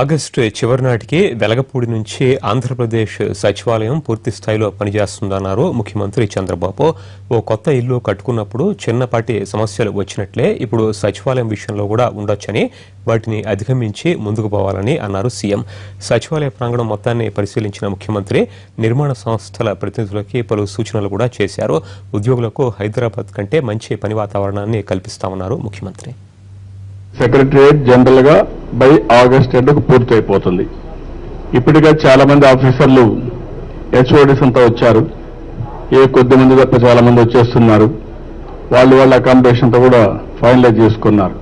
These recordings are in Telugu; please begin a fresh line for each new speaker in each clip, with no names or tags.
ఆగస్టు చివరి నాటికి వెలగపూడి నుంచి ఆంధ్రప్రదేశ్ సచివాలయం పూర్తి స్థాయిలో పనిచేస్తుందన్నారు ముఖ్యమంత్రి చంద్రబాబు. ఓ కొత్త ఇల్లు కట్టుకున్నప్పుడు చిన్నపాటి సమస్యలు వచ్చినట్లే ఇప్పుడు సచివాలయం విషయంలో కూడా ఉండొచ్చని, వాటిని అధిగమించి ముందుకు పోవాలని అన్నారు సీఎం. సచివాలయ ప్రాంగణం మొత్తాన్ని పరిశీలించిన ముఖ్యమంత్రి నిర్మాణ సంస్థల ప్రతినిధులకి పలు సూచనలు కూడా చేశారు. ఉద్యోగులకు హైదరాబాద్ కంటే మంచి పని వాతావరణాన్ని కల్పిస్తామన్నారు ముఖ్యమంత్రి.
సెక్రటరియట్ జనరల్ గా బై ఆగస్ట్ ఎండ్కు పూర్తయిపోతుంది. ఇప్పటికే చాలా మంది ఆఫీసర్లు హెచ్ఓడిస్ అంతా వచ్చారు. కొద్ది మంది తప్ప చాలా మంది వచ్చేస్తున్నారు. వాళ్ళ అకామిడేషన్ అంతా కూడా ఫైనలైజ్ చేసుకున్నారు.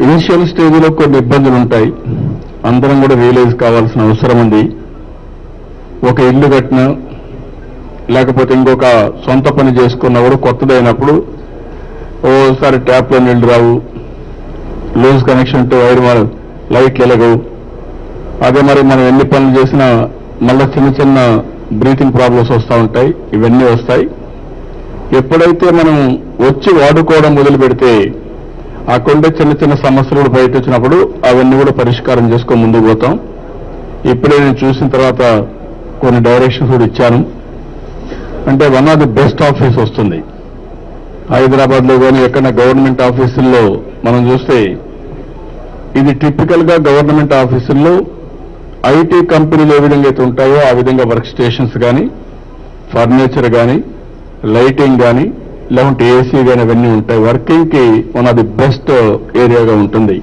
ఇనిషియల్ స్టేజ్లో కొన్ని ఇబ్బందులు ఉంటాయి. అందరం కూడా రియలైజ్ కావాల్సిన అవసరం ఉంది. ఒక ఇల్లు కట్టినా లేకపోతే ఇంకొక సొంత పని చేసుకున్నా కూడా కొత్తదైనప్పుడు ఓసారి ట్యాప్లో నీళ్లు రావు, లూజ్ కనెక్షన్ టు వైర్ లైట్లు ఎలగవు. అదే మరి మనం ఎన్ని పనులు చేసినా మళ్ళీ చిన్న బ్రీతింగ్ ప్రాబ్లమ్స్ వస్తూ ఉంటాయి. ఇవన్నీ వస్తాయి. ఎప్పుడైతే మనం వచ్చి వాడుకోవడం మొదలు పెడితే అక్కడుండే చిన్న సమస్యలు కూడా బయట వచ్చినప్పుడు అవన్నీ కూడా పరిష్కారం చేసుకొని ముందుకు పోతాం. ఇప్పుడే నేను చూసిన తర్వాత కొన్ని డైరెక్షన్స్ కూడా ఇచ్చాను. అంటే one of the best office వస్తుంది హైదరాబాద్ లో కానీ ఎక్కడ గవర్నమెంట్ ఆఫీసుల్లో మనం చూస్తే ఇది టిపికల్ గా గవర్నమెంట్ ఆఫీసుల్లో ఐటీ కంపెనీలు ఏ విధంగా అయితే ఉంటాయో ఆ విధంగా వర్క్ స్టేషన్స్ కానీ, ఫర్నిచర్ కానీ, లైటింగ్ కానీ, లేకుంటే ఏసీ కానీ అవన్నీ ఉంటాయి. వర్కింగ్ కి వన్ ఆఫ్ ది బెస్ట్ ఏరియాగా ఉంటుంది.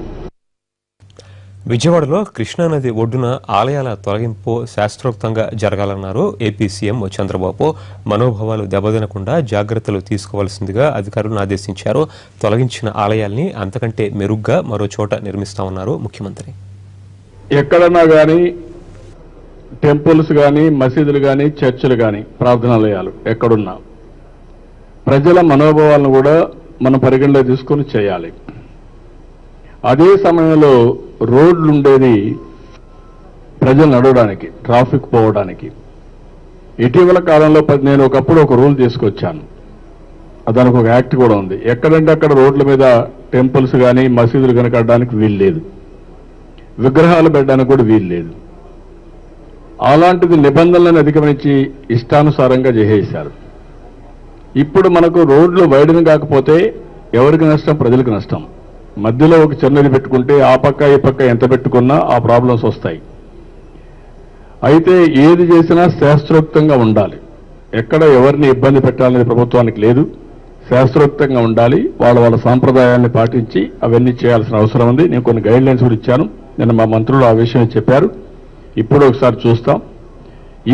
విజయవాడలో కృష్ణానది ఒడ్డున ఆలయాల తొలగింపు శాస్త్రోక్తంగా జరగాలన్నారు ఏపీ సీఎం చంద్రబాబు. మనోభావాలు దెబ్బతినకుండా జాగ్రత్తలు తీసుకోవాల్సిందిగా అధికారులను ఆదేశించారు. తొలగించిన ఆలయాల్ని అంతకంటే మెరుగ్గా మరో చోట నిర్మిస్తామన్నారు ముఖ్యమంత్రి.
ఎక్కడన్నా కానీ టెంపుల్స్ కానీ, మసీదులు కానీ, చర్చిలు కానీ, ప్రార్థనాలయాలు ఎక్కడున్నా ప్రజల మనోభావాలను కూడా మనం పరిగణలో తీసుకొని చేయాలి. అదే సమయంలో రోడ్లు ఉండేది ప్రజలు నడవడానికి, ట్రాఫిక్ పోవడానికి. ఇటీవల కాలంలో నేను ఒకప్పుడు ఒక రూల్ తీసుకొచ్చాను. దానికి ఒక యాక్ట్ కూడా ఉంది. ఎక్కడంటే అక్కడ రోడ్ల మీద టెంపుల్స్ కానీ, మసీదులు కానీ కట్టడానికి వీలు లేదు, విగ్రహాలు పెట్టడానికి కూడా వీలు లేదు. అలాంటిది నిబంధనలను అధిగమించి ఇష్టానుసారంగా చేసేశారు. ఇప్పుడు మనకు రోడ్లు వైడన్ కాకపోతే ఎవరికి నష్టం? ప్రజలకు నష్టం. మధ్యలో ఒక చిన్నది పెట్టుకుంటే ఆ పక్క ఈ పక్క ఎంత పెట్టుకున్నా ఆ ప్రాబ్లమ్స్ వస్తాయి. అయితే ఏది చేసినా శాస్త్రోక్తంగా ఉండాలి. ఎక్కడ ఎవరిని ఇబ్బంది పెట్టాలనేది ప్రభుత్వానికి లేదు. శాస్త్రోక్తంగా ఉండాలి. వాళ్ళ సాంప్రదాయాన్ని పాటించి అవన్నీ చేయాల్సిన అవసరం ఉంది. నేను కొన్ని గైడ్ లైన్స్ కూడా ఇచ్చాను. నిన్న మా మంత్రులు ఆ విషయం చెప్పారు. ఇప్పుడు ఒకసారి చూస్తాం.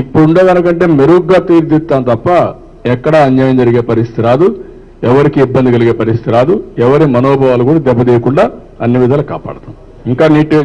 ఇప్పుడు ఉండేదానికంటే మెరుగ్గా తీర్చిదిద్దాం తప్ప ఎక్కడా అన్యాయం జరిగే పరిస్థితి రాదు, ఎవరికి ఇబ్బంది కలిగే పరిస్థితి రాదు. ఎవరి మనోభావాలు కూడా దెబ్బతీయకుండా అన్ని విధాలు కాపాడతాం. ఇంకా నీట్గా